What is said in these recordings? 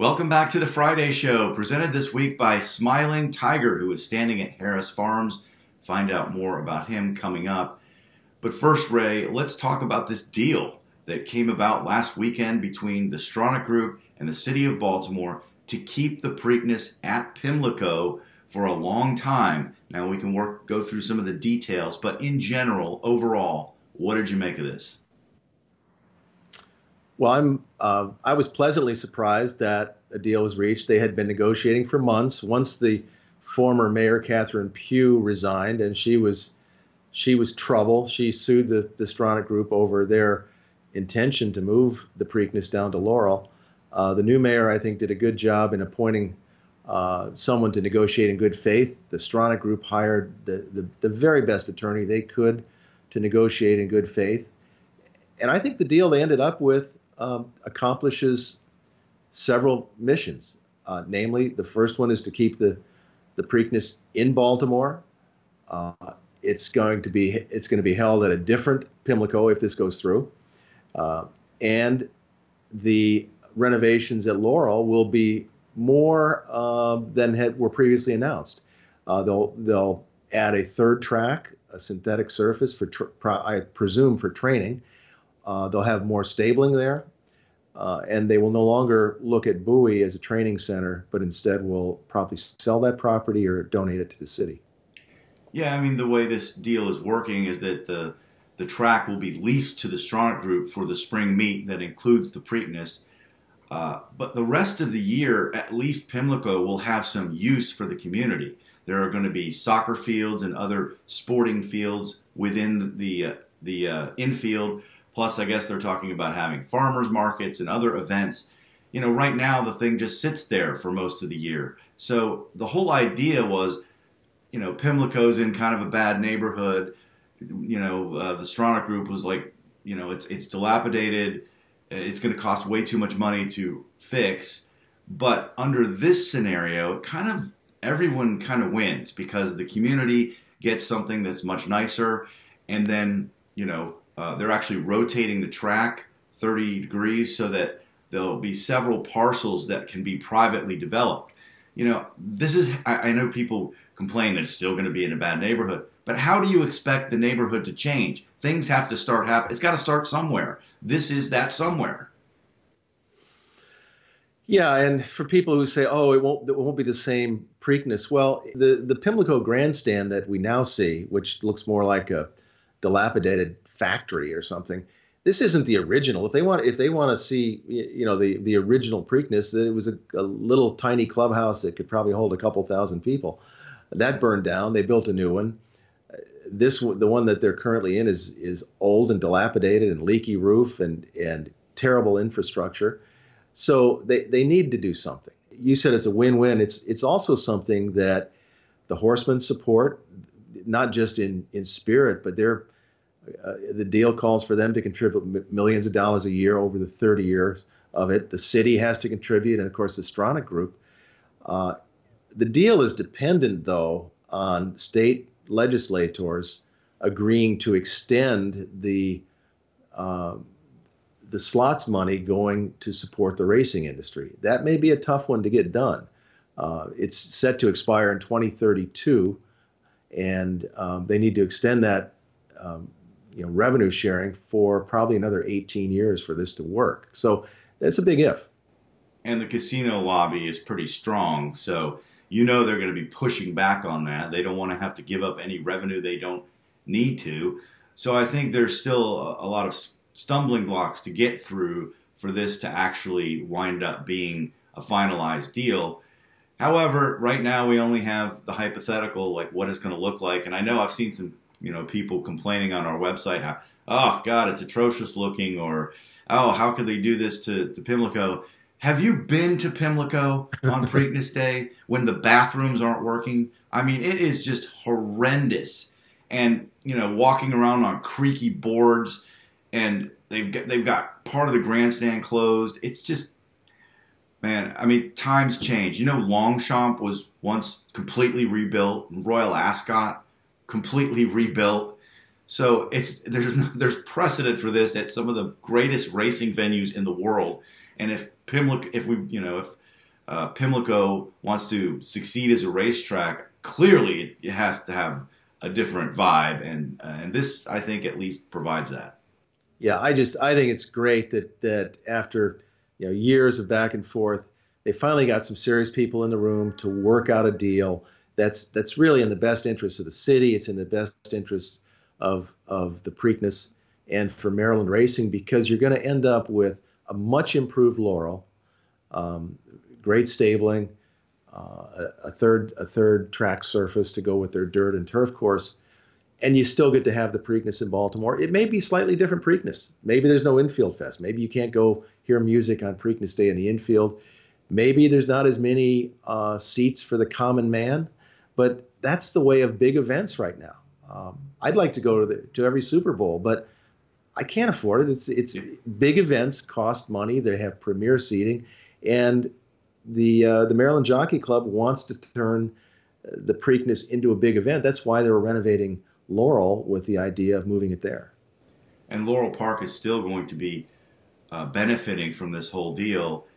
Welcome back to the Friday Show, presented this week by Smiling Tiger, who is standing at Harris Farms. Find out more about him coming up. But first, Ray, let's talk about this deal that came about last weekend between the Stronach Group and the City of Baltimore to keep the Preakness at Pimlico for a long time. Now we can go through some of the details, but in general, overall, what did you make of this? Well, I was pleasantly surprised that a deal was reached. They had been negotiating for months. Once the former mayor, Catherine Pugh, resigned, and she was trouble. She sued the Stronach Group over their intention to move the Preakness down to Laurel. The new mayor, I think, did a good job in appointing someone to negotiate in good faith. The Stronach Group hired the very best attorney they could to negotiate in good faith. And I think the deal they ended up with accomplishes several missions. Namely, the first one is to keep the Preakness in Baltimore. It's going to be held at a different Pimlico if this goes through, and the renovations at Laurel will be more than were previously announced. They'll add a third track, a synthetic surface I presume for training. They'll have more stabling there, and they will no longer look at Bowie as a training center, but instead will probably sell that property or donate it to the city. Yeah, I mean, the way this deal is working is that the track will be leased to the Stronach Group for the spring meet that includes the Preakness. But the rest of the year, at least Pimlico will have some use for the community. There are going to be soccer fields and other sporting fields within the infield. Plus, I guess they're talking about having farmers markets and other events. You know, right now the thing just sits there for most of the year. So the whole idea was, you know, Pimlico's in kind of a bad neighborhood. You know, the Stronach Group was like, you know, it's dilapidated. It's going to cost way too much money to fix. But under this scenario, everyone kind of wins because the community gets something that's much nicer. And then, you know, they're actually rotating the track 30 degrees so that there'll be several parcels that can be privately developed. You know, I know people complain that it's still going to be in a bad neighborhood, but how do you expect the neighborhood to change? Things have to start happening. It's got to start somewhere. This is that somewhere. Yeah, and for people who say, "Oh, it won't be the same Preakness," well, the Pimlico grandstand that we now see, which looks more like a dilapidated factory or something, this isn't the original. If they want to see, you know, the original Preakness, that it was a little tiny clubhouse that could probably hold a couple thousand people. That burned down. They built a new one. The one that they're currently in is old and dilapidated and leaky roof and terrible infrastructure. So they need to do something. You said it's a win-win. It's also something that the horsemen support, not just in spirit, but the deal calls for them to contribute millions of dollars a year over the 30 years of it. The city has to contribute, and of course the Stronach Group. The deal is dependent, though, on state legislators agreeing to extend the slots money going to support the racing industry. That may be a tough one to get done. It's set to expire in 2032, and they need to extend that revenue sharing for probably another 18 years for this to work. So that's a big if. And the casino lobby is pretty strong, so you know they're going to be pushing back on that. They don't want to have to give up any revenue they don't need to. So I think there's still a lot of stumbling blocks to get through for this to actually wind up being a finalized deal. However, right now we only have the hypothetical, like what it's going to look like. And I know I've seen some, you know, people complaining on our website how, oh God, it's atrocious looking, or oh, how could they do this to Pimlico? Have you been to Pimlico on Preakness Day when the bathrooms aren't working? I mean, it is just horrendous. And, you know, walking around on creaky boards, and they've got part of the grandstand closed. It's just, man, I mean, times change. You know, Longchamp was once completely rebuilt. Royal Ascot, completely rebuilt. So there's precedent for this at some of the greatest racing venues in the world. And if Pimlico wants to succeed as a racetrack, clearly it has to have a different vibe, and this, I think, at least provides that. Yeah, I think it's great that after years of back and forth, they finally got some serious people in the room to work out a deal that's really in the best interest of the city. It's in the best interest of the Preakness and for Maryland racing, because you're going to end up with a much improved Laurel, great stabling, a third track surface to go with their dirt and turf course, and you still get to have the Preakness in Baltimore. It may be slightly different Preakness. Maybe there's no infield fest. Maybe you can't go hear music on Preakness Day in the infield. Maybe there's not as many seats for the common man, but that's the way of big events right now. I'd like to go to every Super Bowl, but I can't afford it. It's big events cost money. They have premier seating, and the Maryland Jockey Club wants to turn the Preakness into a big event. That's why they're renovating Laurel with the idea of moving it there. And Laurel Park is still going to be benefiting from this whole deal,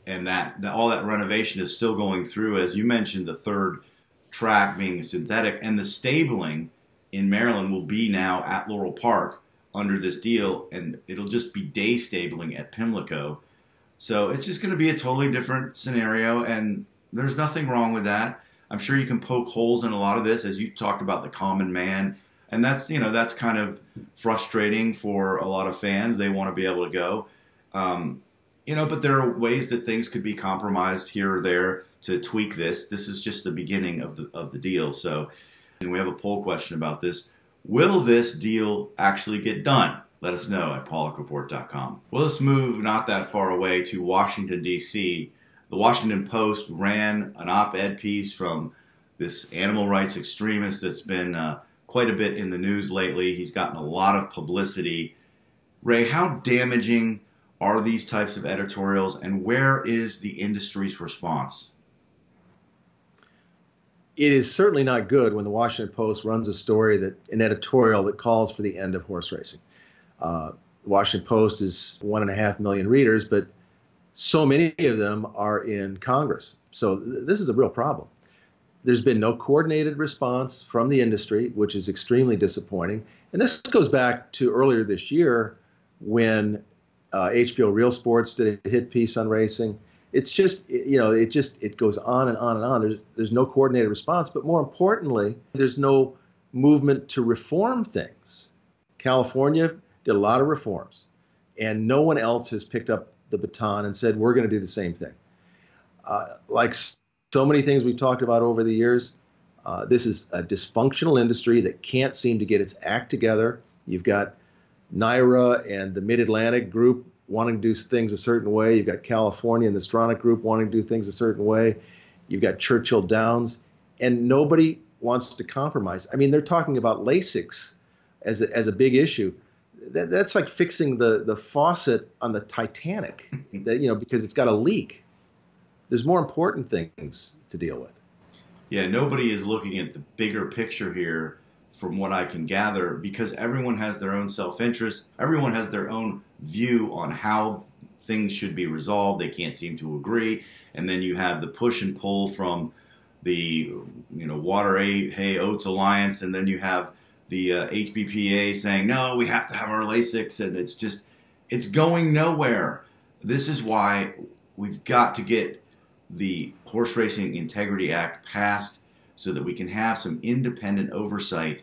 and that all that renovation is still going through. As you mentioned, the third track being synthetic, and the stabling in Maryland will be now at Laurel Park under this deal, and it'll just be day stabling at Pimlico. So it's just going to be a totally different scenario, and there's nothing wrong with that. I'm sure you can poke holes in a lot of this, as you talked about the common man, and that's kind of frustrating for a lot of fans. They want to be able to go, but there are ways that things could be compromised here or there to tweak this. This is just the beginning of the deal. So, and we have a poll question about this. Will this deal actually get done? Let us know at PollockReport.com. Well, let's move not that far away to Washington, D.C. The Washington Post ran an op-ed piece from this animal rights extremist that's been quite a bit in the news lately. He's gotten a lot of publicity. Ray, how damaging are these types of editorials, and where is the industry's response? It is certainly not good when the Washington Post runs an editorial that calls for the end of horse racing. The Washington Post is 1.5 million readers, but so many of them are in Congress. So this is a real problem. There's been no coordinated response from the industry, which is extremely disappointing. And this goes back to earlier this year when HBO Real Sports did a hit piece on racing. It's just, it goes on and on and on. There's no coordinated response, but more importantly, there's no movement to reform things. California did a lot of reforms, and no one else has picked up the baton and said, we're going to do the same thing. Like so many things we've talked about over the years, this is a dysfunctional industry that can't seem to get its act together. You've got NYRA and the Mid-Atlantic group wanting to do things a certain way. You've got California and the Stronach group wanting to do things a certain way. You've got Churchill Downs, and nobody wants to compromise. I mean, they're talking about Lasix as a big issue. That's like fixing the faucet on the Titanic, because it's got a leak. There's more important things to deal with. Yeah, nobody is looking at the bigger picture here, from what I can gather, because everyone has their own self-interest. Everyone has their own view on how things should be resolved. They can't seem to agree. And then you have the push and pull from the Water, Hay, Oats Alliance, and then you have the HBPA saying, no, we have to have our Lasix, and it's going nowhere. This is why we've got to get the Horse Racing Integrity Act passed so that we can have some independent oversight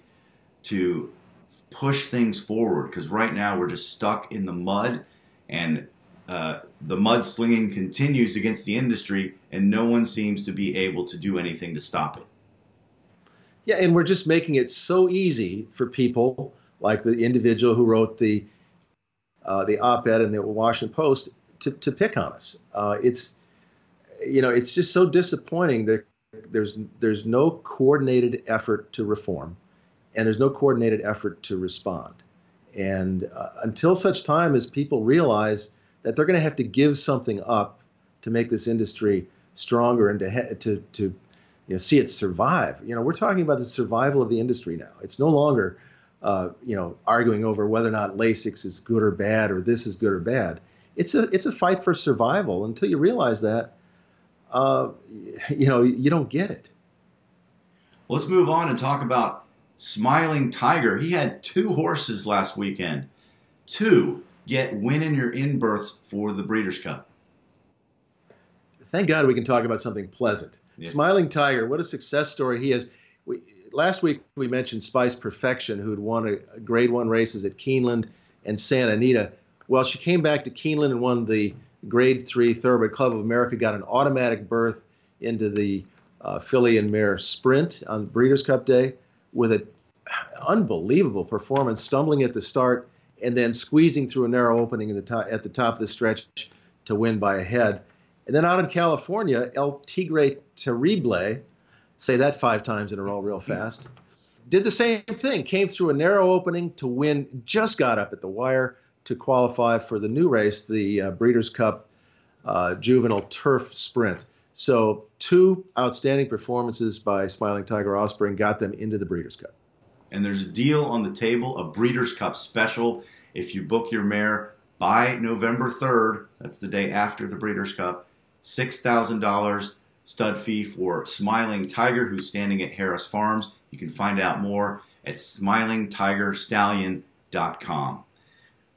to push things forward. Because right now we're just stuck in the mud, and the mudslinging continues against the industry, and no one seems to be able to do anything to stop it. Yeah, and we're just making it so easy for people like the individual who wrote the op-ed in the Washington Post to pick on us. It's just so disappointing that there's no coordinated effort to reform, and there's no coordinated effort to respond. And until such time as people realize that they're going to have to give something up to make this industry stronger and to see it survive. We're talking about the survival of the industry now. It's no longer, arguing over whether or not Lasix is good or bad, or this is good or bad. It's a fight for survival. Until you realize that, uh, you don't get it. Let's move on and talk about Smiling Tiger. He had 2 horses last weekend. 2 get winning your in berths for the Breeders' Cup. Thank God we can talk about something pleasant. Yeah. Smiling Tiger, what a success story he is. Last week we mentioned Spice Perfection, who had won a Grade 1 races at Keeneland and Santa Anita. Well, she came back to Keeneland and won the Grade 3 Thoroughbred Club of America, got an automatic berth into the Filly and Mare Sprint on Breeders' Cup Day with an unbelievable performance, stumbling at the start and then squeezing through a narrow opening at the top of the stretch to win by a head. And then out in California, El Tigre Terrible, say that 5 times in a row real fast, did the same thing, came through a narrow opening to win, just got up at the wire to qualify for the new race, the Breeders' Cup Juvenile Turf Sprint. So 2 outstanding performances by Smiling Tiger Offspring got them into the Breeders' Cup. And there's a deal on the table, a Breeders' Cup special. If you book your mare by November 3rd, that's the day after the Breeders' Cup, $6,000 stud fee for Smiling Tiger, who's standing at Harris Farms. You can find out more at smilingtigerstallion.com.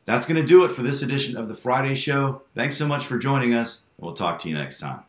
That's going to do it for this edition of the Friday Show. Thanks so much for joining us, and we'll talk to you next time.